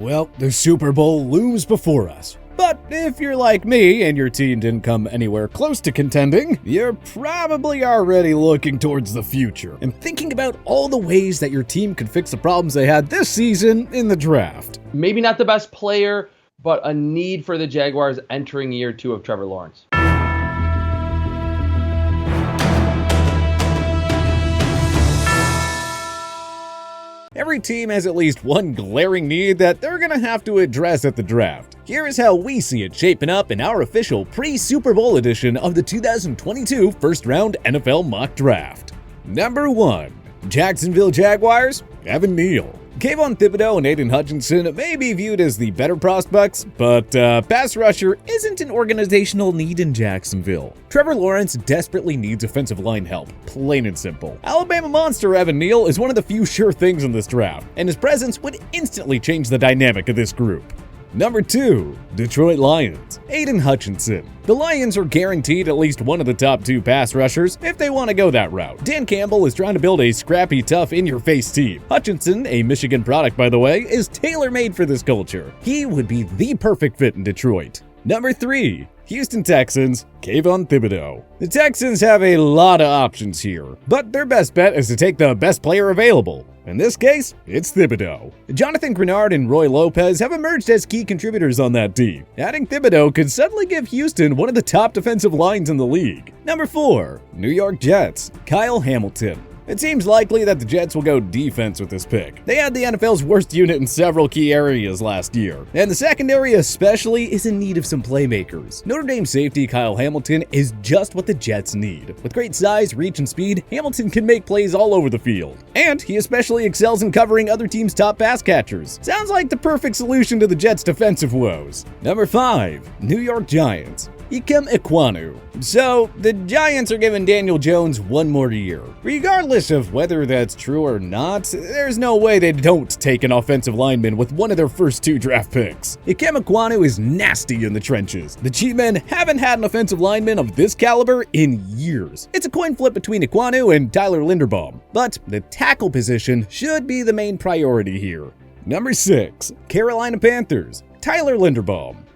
Well, the Super Bowl looms before us. But if you're like me and your team didn't come anywhere close to contending, you're probably already looking towards the future and thinking about all the ways that your team could fix the problems they had this season in the draft. Maybe not the best player, but a need for the Jaguars entering year 2 of Trevor Lawrence. Every team has at least one glaring need that they're going to have to address at the draft. Here is how we see it shaping up in our official pre-Super Bowl edition of the 2022 first-round NFL mock draft. Number 1. Jacksonville Jaguars, Evan Neal. Kayvon Thibodeau and Aiden Hutchinson may be viewed as the better prospects, but pass rusher isn't an organizational need in Jacksonville. Trevor Lawrence desperately needs offensive line help, plain and simple. Alabama monster Evan Neal is one of the few sure things in this draft, and his presence would instantly change the dynamic of this group. Number 2. Detroit Lions, Aiden Hutchinson. The Lions are guaranteed at least one of the top 2 pass rushers if they want to go that route. Dan Campbell is trying to build a scrappy, tough, in-your-face team. Hutchinson, a Michigan product by the way, is tailor-made for this culture. He would be the perfect fit in Detroit. Number 3. Houston Texans, Kayvon Thibodeau. The Texans have a lot of options here, but their best bet is to take the best player available. In this case, it's Thibodeau. Jonathan Grenard and Roy Lopez have emerged as key contributors on that team. Adding Thibodeau could suddenly give Houston one of the top defensive lines in the league. Number 4. New York Jets, Kyle Hamilton. It seems likely that the Jets will go defense with this pick. They had the NFL's worst unit in several key areas last year, and the secondary especially is in need of some playmakers. Notre Dame safety Kyle Hamilton is just what the Jets need. With great size, reach, and speed, Hamilton can make plays all over the field. And he especially excels in covering other teams' top pass catchers. Sounds like the perfect solution to the Jets' defensive woes. Number 5. New York Giants, Ikem Ekwonu. So, the Giants are giving Daniel Jones one more year. Regardless of whether that's true or not, there's no way they don't take an offensive lineman with one of their first 2 draft picks. Ikem Ekwonu is nasty in the trenches. The G-men haven't had an offensive lineman of this caliber in years. It's a coin flip between Ekwonu and Tyler Linderbaum, but the tackle position should be the main priority here. Number 6. Carolina Panthers, Tyler Linderbaum.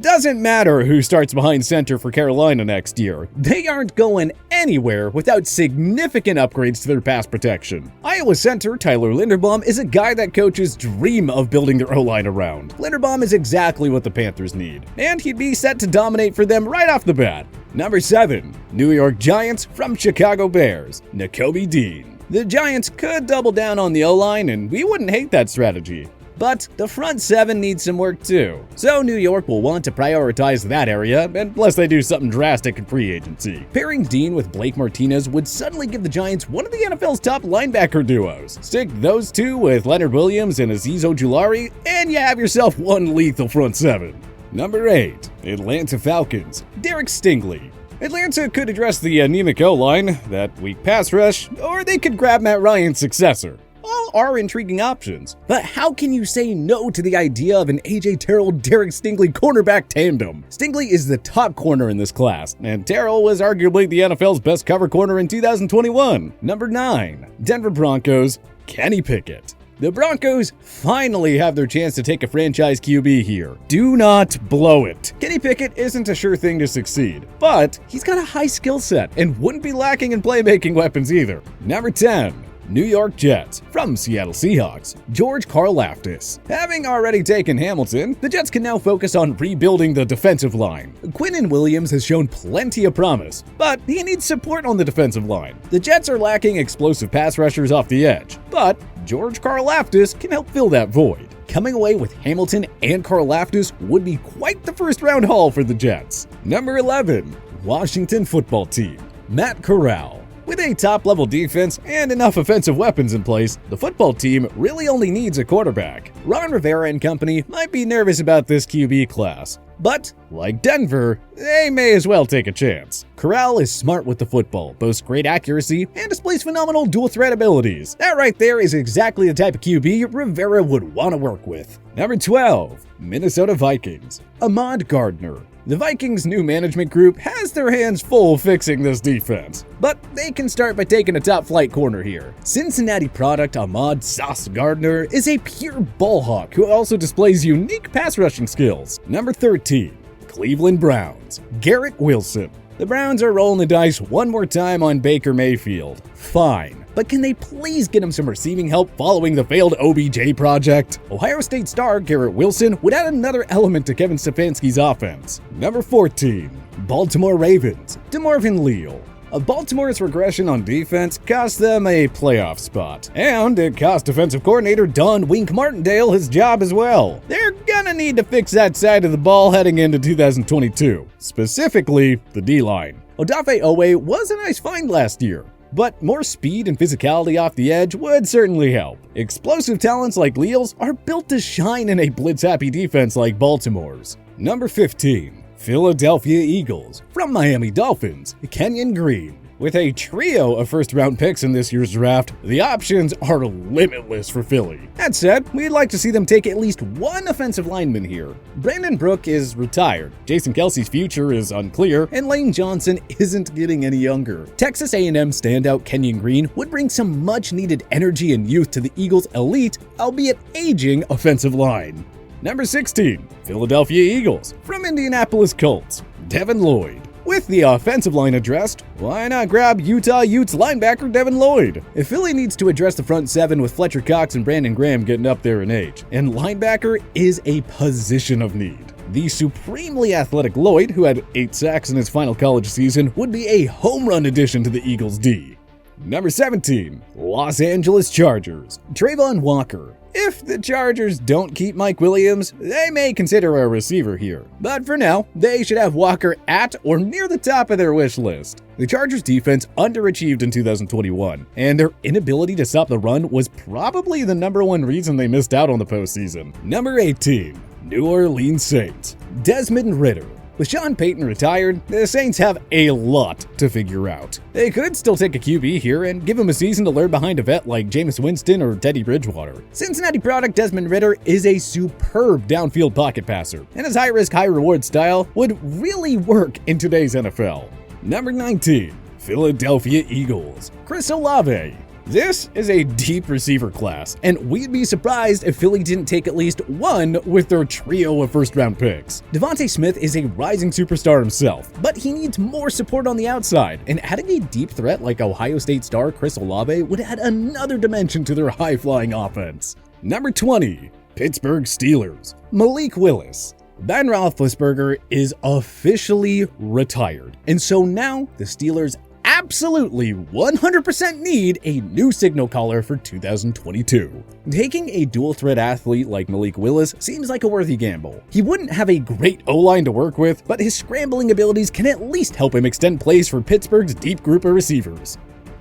Doesn't matter who starts behind center for Carolina next year. They aren't going anywhere without significant upgrades to their pass protection. Iowa center Tyler Linderbaum is a guy that coaches dream of building their O-line around. Linderbaum is exactly what the Panthers need, and he'd be set to dominate for them right off the bat. Number 7. New York Giants from Chicago Bears, Nakobe Dean. The Giants could double down on the O-line, and we wouldn't hate that strategy. But the front 7 needs some work too, so New York will want to prioritize that area unless they do something drastic in free agency. Pairing Dean with Blake Martinez would suddenly give the Giants one of the NFL's top linebacker duos. Stick those 2 with Leonard Williams and Azeez Ojulari, and you have yourself one lethal front 7. Number 8. Atlanta Falcons, Derek Stingley. Atlanta could address the anemic O-line, that weak pass rush, or they could grab Matt Ryan's successor. All are intriguing options, but how can you say no to the idea of an AJ Terrell-Derek Stingley cornerback tandem? Stingley is the top corner in this class, and Terrell was arguably the NFL's best cover corner in 2021. Number 9. Denver Broncos, Kenny Pickett. The Broncos finally have their chance to take a franchise QB here. Do not blow it. Kenny Pickett isn't a sure thing to succeed, but he's got a high skill set and wouldn't be lacking in playmaking weapons either. Number 10. New York Jets from Seattle Seahawks, George Karlaftis. Having already taken Hamilton, the Jets can now focus on rebuilding the defensive line. Quinnen Williams has shown plenty of promise, but he needs support on the defensive line. The Jets are lacking explosive pass rushers off the edge, but George Karlaftis can help fill that void. Coming away with Hamilton and Karlaftis would be quite the first-round haul for the Jets. Number 11. Washington Football Team, Matt Corral. With a top-level defense and enough offensive weapons in place, the football team really only needs a quarterback. Ron Rivera and company might be nervous about this QB class, but like Denver, they may as well take a chance. Corral is smart with the football, boasts great accuracy, and displays phenomenal dual-threat abilities. That right there is exactly the type of QB Rivera would want to work with. Number 12. Minnesota Vikings, Ahmad Gardner. The Vikings' new management group has their hands full fixing this defense, but they can start by taking a top-flight corner here. Cincinnati product Ahmad Sauce Gardner is a pure ball hawk who also displays unique pass rushing skills. Number 13, Cleveland Browns, Garrett Wilson. The Browns are rolling the dice one more time on Baker Mayfield. Fine, but can they please get him some receiving help following the failed OBJ project? Ohio State star Garrett Wilson would add another element to Kevin Stefanski's offense. Number 14, Baltimore Ravens, DeMarvin Leal. Baltimore's regression on defense cost them a playoff spot, and it cost defensive coordinator Don Wink Martindale his job as well. They're gonna need to fix that side of the ball heading into 2022, specifically the D-line. Odafe Owe was a nice find last year, but more speed and physicality off the edge would certainly help. Explosive talents like Leal's are built to shine in a blitz-happy defense like Baltimore's. Number 15. Philadelphia Eagles, from Miami Dolphins, Kenyon Green. With a trio of first-round picks in this year's draft, the options are limitless for Philly. That said, we'd like to see them take at least one offensive lineman here. Brandon Brooke is retired, Jason Kelsey's future is unclear, and Lane Johnson isn't getting any younger. Texas A&M standout Kenyon Green would bring some much-needed energy and youth to the Eagles' elite, albeit aging, offensive line. Number 16, Philadelphia Eagles, from Indianapolis Colts, Devin Lloyd. With the offensive line addressed, why not grab Utah Utes linebacker Devin Lloyd? If Philly needs to address the front seven with Fletcher Cox and Brandon Graham getting up there in age, and linebacker is a position of need. The supremely athletic Lloyd, who had 8 sacks in his final college season, would be a home run addition to the Eagles' D. Number 17, Los Angeles Chargers, Trayvon Walker. If the Chargers don't keep Mike Williams, they may consider a receiver here. But for now, they should have Walker at or near the top of their wish list. The Chargers' defense underachieved in 2021, and their inability to stop the run was probably the number one reason they missed out on the postseason. Number 18, New Orleans Saints, Desmond Ridder. With Sean Payton retired, the Saints have a lot to figure out. They could still take a QB here and give him a season to learn behind a vet like Jameis Winston or Teddy Bridgewater. Cincinnati product Desmond Ridder is a superb downfield pocket passer, and his high-risk, high-reward style would really work in today's NFL. Number 19, Philadelphia Eagles, Chris Olave. This is a deep receiver class, and we'd be surprised if Philly didn't take at least one with their trio of first-round picks. Devontae Smith is a rising superstar himself, but he needs more support on the outside, and adding a deep threat like Ohio State star Chris Olave would add another dimension to their high-flying offense. Number 20, Pittsburgh Steelers, Malik Willis. Ben Roethlisberger is officially retired, and so now the Steelers absolutely 100% need a new signal caller for 2022. Taking a dual-threat athlete like Malik Willis seems like a worthy gamble. He wouldn't have a great O-line to work with, but his scrambling abilities can at least help him extend plays for Pittsburgh's deep group of receivers.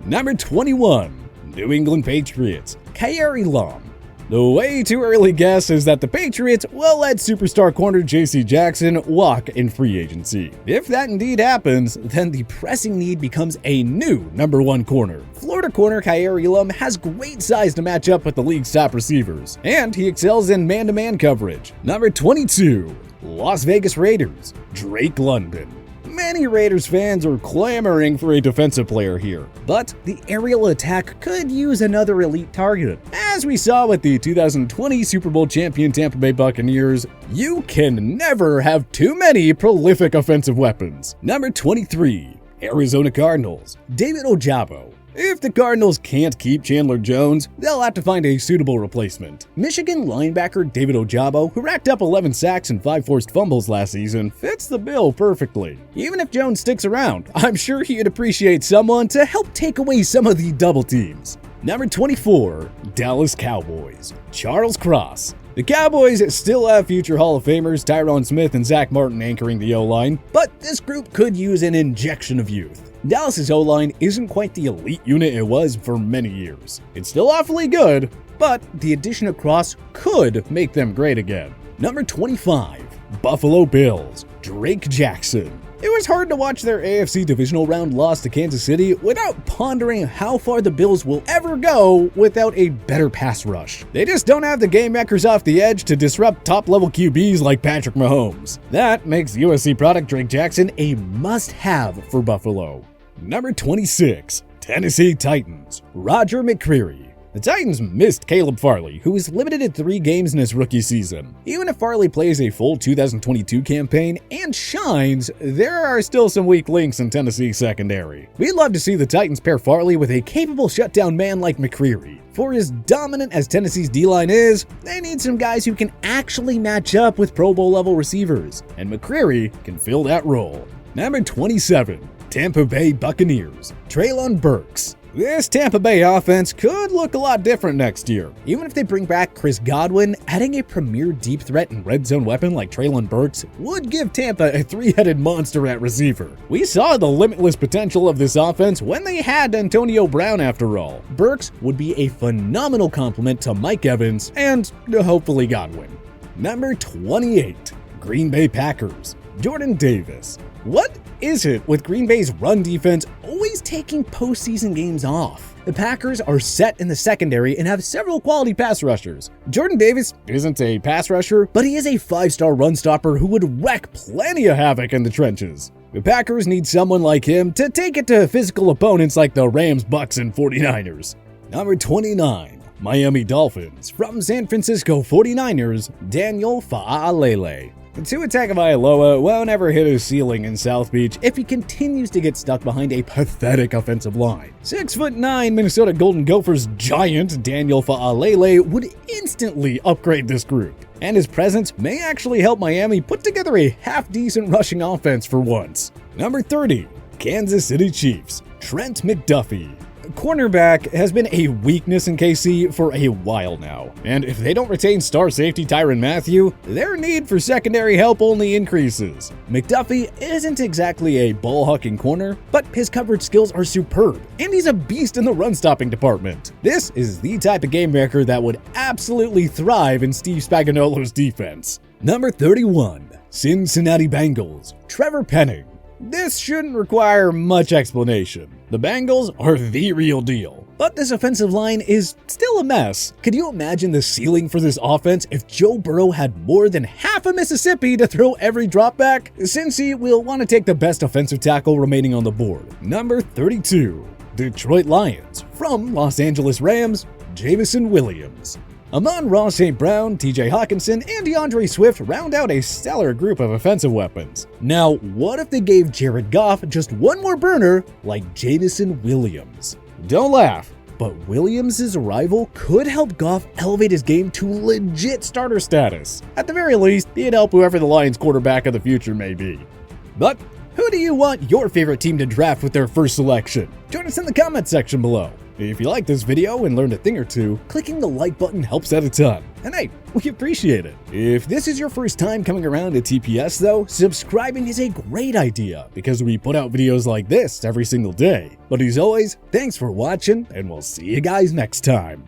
Number 21, New England Patriots, Khair Elam. The way too early guess is that the Patriots will let superstar corner J.C. Jackson walk in free agency. If that indeed happens, then the pressing need becomes a new number 1 corner. Florida corner Khair Elam has great size to match up with the league's top receivers, and he excels in man-to-man coverage. Number 22, Las Vegas Raiders, Drake London. Many Raiders fans are clamoring for a defensive player here, but the aerial attack could use another elite target. As we saw with the 2020 Super Bowl champion Tampa Bay Buccaneers, you can never have too many prolific offensive weapons. Number 23, Arizona Cardinals, David Ojabo. If the Cardinals can't keep Chandler Jones, they'll have to find a suitable replacement. Michigan linebacker David Ojabo, who racked up 11 sacks and 5 forced fumbles last season, fits the bill perfectly. Even if Jones sticks around, I'm sure he'd appreciate someone to help take away some of the double teams. Number 24, Dallas Cowboys, Charles Cross. The Cowboys still have future Hall of Famers Tyron Smith and Zach Martin anchoring the O-line, but this group could use an injection of youth. Dallas's O-line isn't quite the elite unit it was for many years. It's still awfully good, but the addition of Cross could make them great again. Number 25, Buffalo Bills, Drake Jackson. It was hard to watch their AFC divisional round loss to Kansas City without pondering how far the Bills will ever go without a better pass rush. They just don't have the game makers off the edge to disrupt top-level QBs like Patrick Mahomes. That makes USC product Drake Jackson a must-have for Buffalo. Number 26, Tennessee Titans, Roger McCreary. The Titans missed Caleb Farley, who was limited to 3 games in his rookie season. Even if Farley plays a full 2022 campaign and shines, there are still some weak links in Tennessee's secondary. We'd love to see the Titans pair Farley with a capable shutdown man like McCreary. For as dominant as Tennessee's D-line is, they need some guys who can actually match up with Pro Bowl level receivers, and McCreary can fill that role. Number 27, Tampa Bay Buccaneers, Treylon Burks. This Tampa Bay offense could look a lot different next year. Even if they bring back Chris Godwin, adding a premier deep threat and red zone weapon like Treylon Burks would give Tampa a 3-headed monster at receiver. We saw the limitless potential of this offense when they had Antonio Brown after all. Burks would be a phenomenal complement to Mike Evans and hopefully Godwin. Number 28, Green Bay Packers, Jordan Davis. What is it with Green Bay's run defense always taking postseason games off? The Packers are set in the secondary and have several quality pass rushers. Jordan Davis isn't a pass rusher, but he is a 5-star run stopper who would wreak plenty of havoc in the trenches. The Packers need someone like him to take it to physical opponents like the Rams, Bucks, and 49ers. Number 29, Miami Dolphins, from San Francisco 49ers, Daniel Faalele. The Tua Tagovailoa won't ever hit his ceiling in South Beach if he continues to get stuck behind a pathetic offensive line. 6'9" Minnesota Golden Gophers giant Daniel Faalele would instantly upgrade this group, and his presence may actually help Miami put together a half-decent rushing offense for once. Number 30, Kansas City Chiefs, Trent McDuffie. Cornerback has been a weakness in KC for a while now, and if they don't retain star safety Tyrann Mathieu, their need for secondary help only increases. McDuffie isn't exactly a ball-hucking corner, but his coverage skills are superb, and he's a beast in the run-stopping department. This is the type of game maker that would absolutely thrive in Steve Spagnuolo's defense. Number 31, Cincinnati Bengals, Trevor Penning. This shouldn't require much explanation. The Bengals are the real deal. But this offensive line is still a mess. Could you imagine the ceiling for this offense if Joe Burrow had more than half of Mississippi to throw every drop back? Cincy will want to take the best offensive tackle remaining on the board. Number 32, Detroit Lions, from Los Angeles Rams, Jameson Williams. Amon-Ra St. Brown, TJ Hawkinson, and DeAndre Swift round out a stellar group of offensive weapons. Now, what if they gave Jared Goff just one more burner like Jameson Williams? Don't laugh, but Williams' arrival could help Goff elevate his game to legit starter status. At the very least, he'd help whoever the Lions quarterback of the future may be. But who do you want your favorite team to draft with their first selection? Join us in the comments section below. If you liked this video and learned a thing or two, clicking the like button helps out a ton. And hey, we appreciate it. If this is your first time coming around to TPS though, subscribing is a great idea because we put out videos like this every single day. But as always, thanks for watching and we'll see you guys next time.